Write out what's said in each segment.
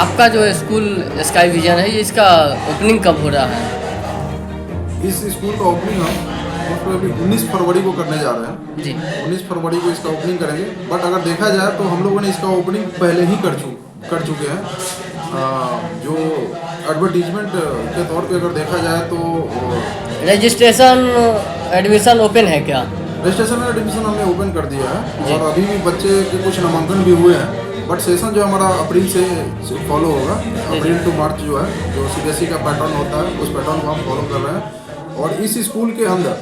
आपका जो school sky vision है, इसका ओपनिंग कब हो रहा है? इस स्कूल का ओपनिंग हम अभी 19 फरवरी को करने जा रहे हैं जी। 19 फरवरी को इसका ओपनिंग करेंगे। बट अगर देखा जाए तो हम लोगों ने इसका ओपनिंग पहले ही कर चुके हैं। जो एडवर्टीजमेंट के तौर पे अगर देखा जाए तो रजिस्ट्रेशन एडमिशन ओपन है क्या? रजिस्ट्रेशन और एडमिशन हमने ओपन कर दिया है और अभी भी बच्चे के कुछ नामांकन भी हुए हैं। बट सेशन जो हमारा अप्रैल से फॉलो होगा, अप्रैल टू मार्च जो है, जो CBSE का पैटर्न होता है, उस पैटर्न को हम फॉलो कर रहे हैं। और इस स्कूल के अंदर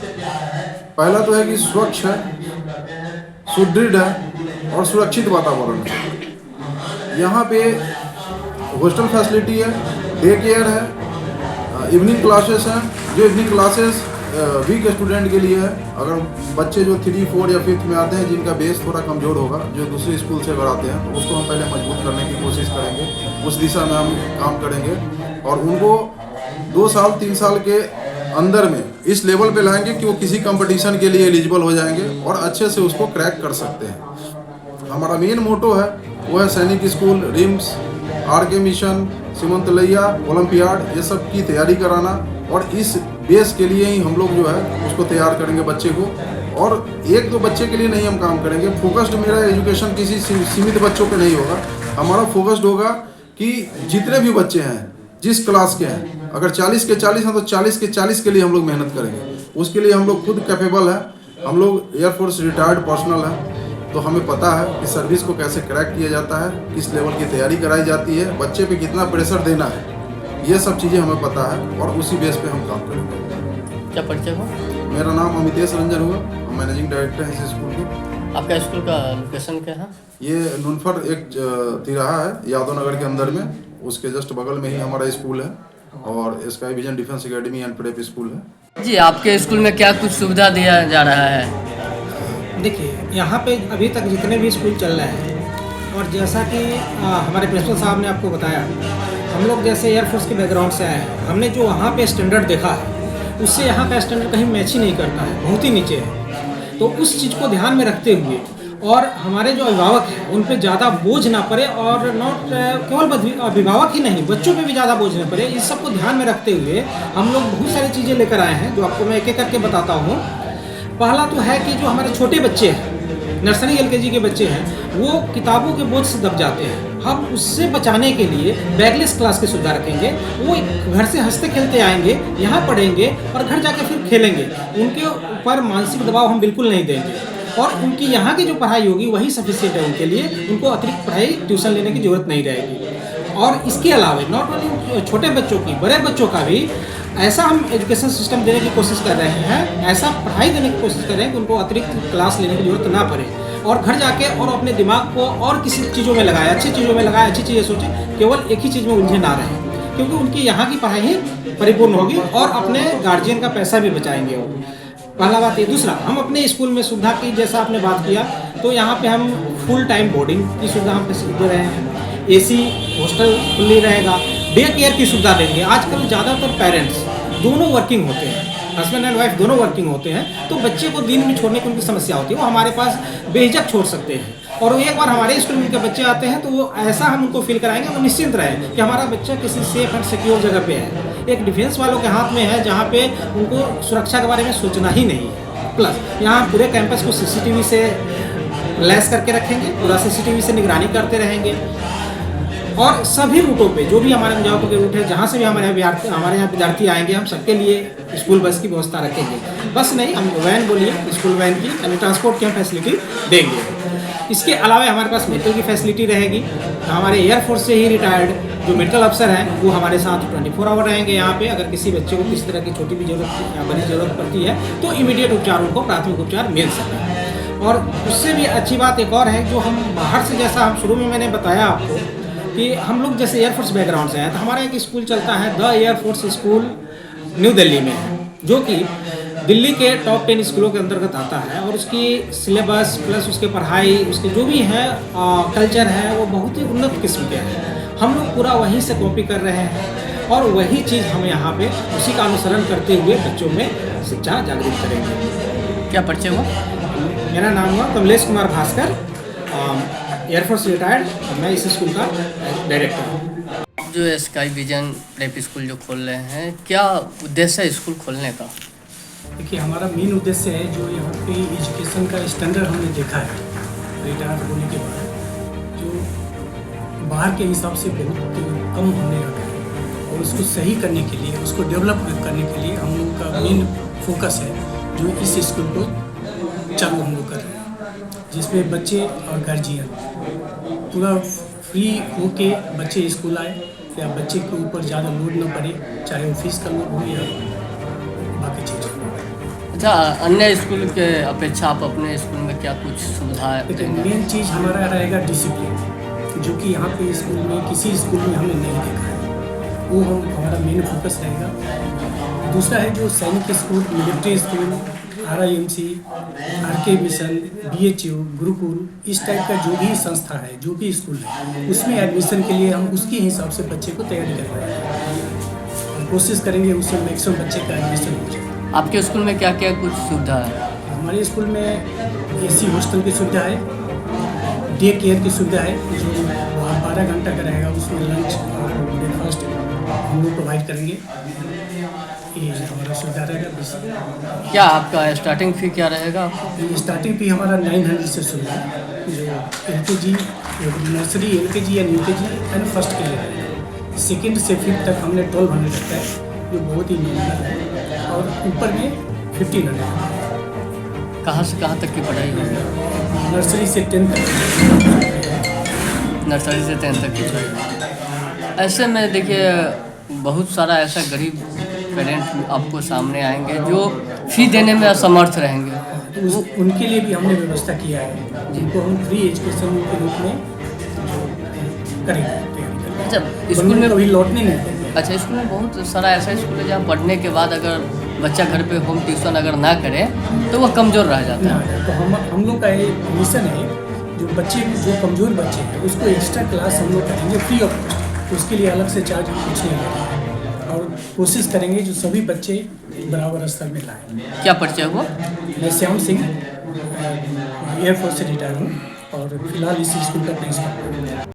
पहला तो है कि स्वच्छ है, सुदृढ़ है और सुरक्षित वातावरण है। यहाँ पे हॉस्टल फैसिलिटी है, डे केयर है, इवनिंग क्लासेस हैं। जो इवनिंग क्लासेस वीक स्टूडेंट के लिए है। अगर बच्चे जो 3, 4 या 5th में आते हैं, जिनका बेस थोड़ा कमज़ोर होगा, जो दूसरे स्कूल से अगर आते हैं, तो उसको हम पहले मजबूत करने की कोशिश करेंगे। उस दिशा में हम काम करेंगे और उनको 2 साल 3 साल के अंदर में इस लेवल पे लाएंगे कि वो किसी कंपटीशन के लिए एलिजिबल हो जाएंगे और अच्छे से उसको क्रैक कर सकते हैं। हमारा मेन मोटो है वो है सैनिक स्कूल, रिम्स, RK मिशन, सीमंतलैया, ओलंपियाड, ये सब की तैयारी कराना। और इस बेस के लिए ही हम लोग जो है उसको तैयार करेंगे बच्चे को। और 1-2 बच्चे के लिए नहीं हम काम करेंगे। फोकस्ड मेरा एजुकेशन किसी सीमित बच्चों पे नहीं होगा। हमारा फोकस्ड होगा कि जितने भी बच्चे हैं, जिस क्लास के हैं, अगर 40 के 40 हैं तो 40 के 40 के लिए हम लोग मेहनत करेंगे। उसके लिए हम लोग खुद कैपेबल हैं। हम लोग एयरफोर्स रिटायर्ड पर्सनल हैं, तो हमें पता है कि सर्विस को कैसे क्रैक किया जाता है, किस लेवल की तैयारी कराई जाती है, बच्चे पे कितना प्रेशर देना है, ये सब चीज़ें हमें पता है और उसी बेस पे हम काम करेंगे। क्या परिचय हो? मेरा नाम अमितेश रंजन हुआ, हम मैनेजिंग डायरेक्टर हैं इस स्कूल के। आपका स्कूल का लोकेशन क्या है? ये नुनफर एक तिराहा है यादव नगर के अंदर में, उसके जस्ट बगल में ही हमारा स्कूल है और sky vision defence academy and prep school है। जी, आपके स्कूल में क्या कुछ सुविधा दिया जा रहा है? देखिए, यहाँ पे अभी तक जितने भी स्कूल चल रहे हैं और जैसा कि हमारे प्रिंसिपल साहब ने आपको बताया, हम लोग जैसे एयरफोर्स के बैकग्राउंड से आए हैं, हमने जो वहाँ पे स्टैंडर्ड देखा है उससे यहाँ का स्टैंडर्ड कहीं मैच ही नहीं करता है, बहुत ही नीचे है। तो उस चीज़ को ध्यान में रखते हुए और हमारे जो अभिभावक हैं उन पे ज़्यादा बोझ ना पड़े और नॉट केवल अभिभावक ही नहीं, बच्चों पे भी ज़्यादा बोझ ना पड़े, इस सब को ध्यान में रखते हुए हम लोग बहुत सारी चीज़ें लेकर आए हैं, जो आपको मैं एक एक करके बताता हूँ। पहला तो है कि जो हमारे छोटे बच्चे हैं, नर्सरी LKG के बच्चे हैं, वो किताबों के बोझ से दब जाते हैं। हम उससे बचाने के लिए बैगलेस क्लास की सुविधा रखेंगे। वो घर से हंसते खेलते आएंगे, यहाँ पढ़ेंगे और घर जाके फिर खेलेंगे। उनके ऊपर मानसिक दबाव हम बिल्कुल नहीं देंगे और उनकी यहाँ की जो पढ़ाई होगी वही सफिशिएंट है उनके लिए। उनको अतिरिक्त पढ़ाई ट्यूशन लेने की ज़रूरत नहीं रहेगी। और इसके अलावा नॉट ओनली छोटे बच्चों की, बड़े बच्चों का भी ऐसा हम एजुकेशन सिस्टम देने की कोशिश कर रहे हैं, ऐसा पढ़ाई देने की कोशिश कर रहे हैं कि उनको अतिरिक्त क्लास लेने की जरूरत ना पड़े और घर जाके और अपने दिमाग को और किसी चीज़ों में लगाए, अच्छी चीज़ों में लगाए, अच्छी चीज़ें सोचें, केवल एक ही चीज़ में उलझे ना रहें, क्योंकि उनकी यहाँ की पढ़ाई ही परिपूर्ण होगी और अपने गार्जियन का पैसा भी बचाएंगे वो। पहला बात ये। दूसरा, हम अपने स्कूल में सुविधा की, जैसा आपने बात किया, तो यहाँ पे हम फुल टाइम बोर्डिंग की सुविधा हम दे रहे हैं। AC हॉस्टल खुली रहेगा, डे केयर की सुविधा देंगे। आजकल ज़्यादातर पेरेंट्स दोनों वर्किंग होते हैं, हस्बैंड एंड वाइफ दोनों वर्किंग होते हैं, तो बच्चे को दिन में छोड़ने की उनकी समस्या होती है, वो हमारे पास बेझिझक छोड़ सकते हैं। और एक बार हमारे स्कूल में उनके बच्चे आते हैं तो वो ऐसा हम उनको फील कराएंगे, वो निश्चिंत रहे कि हमारा बच्चा किसी सेफ एंड सिक्योर जगह पे है। एक डिफेंस वालों के हाथ में है, जहाँ पे उनको सुरक्षा के बारे में सोचना ही नहीं है। प्लस यहाँ पूरे कैंपस को CCTV से लैस करके रखेंगे, पूरा CCTV से निगरानी करते रहेंगे और सभी रूटों पे जो भी हमारे मुजफ्फरपुर के रूट है, जहाँ से भी हमारे यहाँ विद्यार्थी आएंगे, हम सबके लिए स्कूल बस की व्यवस्था रखेंगे। बस नहीं, हम वैन बोलिए, स्कूल वैन की यानी ट्रांसपोर्ट की हम फैसिलिटी देंगे। इसके अलावा हमारे पास मेडिकल की फैसिलिटी रहेगी। हमारे एयरफोर्स से ही रिटायर्ड जो मेडिकल अफसर हैं वो हमारे साथ 24 आवर रहेंगे यहाँ पे। अगर किसी बच्चे को किसी तरह की छोटी भी जरूरत या बड़ी ज़रूरत पड़ती है तो इमीडिएट उपचार, उनको प्राथमिक उपचार मिल सके। और उससे भी अच्छी बात एक और है, जो हम बाहर से, जैसा हम शुरू में मैंने बताया आपको कि हम लोग जैसे एयरफोर्स बैकग्राउंड से हैं, तो हमारा एक स्कूल चलता है the air force school new Delhi में, जो कि दिल्ली के टॉप 10 स्कूलों के अंतर्गत आता है। और उसकी सिलेबस प्लस उसके पढ़ाई, उसके जो भी है कल्चर है, वो बहुत ही उन्नत किस्म के हैं। हम लोग पूरा वहीं से कॉपी कर रहे हैं और वही चीज़ हम यहाँ पे उसी का अनुसरण करते हुए बच्चों में शिक्षा जागृत करेंगे। क्या परिचय हुआ? मेरा नाम हुआ कमलेश कुमार भास्कर, एयरफोर्स रिटायर्ड, मैं इस स्कूल का डायरेक्टर हूँ। जो स्काई विजन प्रेप स्कूल जो खोल रहे हैं, क्या उद्देश्य है स्कूल खोलने का? देखिए, हमारा मेन उद्देश्य है जो यहाँ पे एजुकेशन का स्टैंडर्ड हमने देखा है रिटायर होने के बाद, जो बाहर के हिसाब से बहुत कम होने लगा है, और उसको सही करने के लिए, उसको डेवलप करने के लिए हम लोग का मेन फोकस है जो इस स्कूल को चालू हम लोग कर रहे हैं, जिसमें बच्चे और गार्जियन पूरा फ्री होके बच्चे स्कूल आए, या बच्चे के ऊपर ज़्यादा लोड न पड़े, चाहे वो फीस का लोड हो या बाकी चीज़। अच्छा, अन्य स्कूल के अपेक्षा आप अपने स्कूल में क्या कुछ सुविधा देखिए, देंगे? मेन चीज़ हमारा रहेगा डिसिप्लिन, जो कि यहाँ पे स्कूल में किसी स्कूल में हमने नहीं देखा है, वो हमारा मेन फोकस रहेगा। दूसरा है जो सैनिक school, military school, RIMC, RK mission, BHU, Gurukul, इस टाइप का जो भी संस्था है, जो भी स्कूल है, उसमें एडमिशन के लिए हम उसके हिसाब से बच्चे को तैयारी करवाएंगे। हम कोशिश करेंगे उससे मैक्सिमम बच्चे का एडमिशन हो जाए। आपके स्कूल में क्या क्या कुछ सुविधा है? हमारे स्कूल में AC हॉस्टल की सुविधा है, डे केयर की सुविधा है, जो 12 घंटा का रहेगा, उसमें लंच और ब्रेकफास्ट हम लोग प्रोवाइड करेंगे। ये हमारा सुविधा रहेगा। क्या आपका स्टार्टिंग फी क्या रहेगा? स्टार्टिंग फी हमारा 900 से शुरू है, जो LKG, nursery, LKG and UKG and first के लिए है। सेकेंड से 5th तक हमने 1200 रखा है, जो बहुत ही महंगा है, और ऊपर में 1500 है। कहाँ से कहाँ तक की पढ़ाई होगी? नर्सरी से 10th तक। नर्सरी से 10th तक की पढ़ाई। ऐसे में देखिए, बहुत सारा ऐसा गरीब पेरेंट आपको सामने आएंगे जो फी देने में असमर्थ रहेंगे, तो उनके लिए भी हमने व्यवस्था किया है, जिनको हम फ्री एजुकेशन के रूप में करेंगे। अच्छा, स्कूल में कभी लौटने नहीं देंगे। अच्छा, स्कूल में बहुत सारा ऐसा स्कूल है जहाँ पढ़ने के बाद अगर बच्चा घर पे होम ट्यूशन अगर ना करे तो वह कमज़ोर रह जाता है। तो हम लोग का ये मिशन है, जो बच्चे जो कमज़ोर बच्चे हैं उसको एक्स्ट्रा क्लास हम लोग करेंगे फ्री ऑफ कॉस्ट, उसके लिए अलग से चार्ज हम कुछ नहीं लेंगे, और कोशिश करेंगे जो सभी बच्चे बराबर स्तर में लाएं। क्या परिचय हुआ? मैं श्याम सिंह, एयरफोर्स से रिटायर हूँ, और फिलहाल इसी स्कूल का प्रिंसिपल हूँ।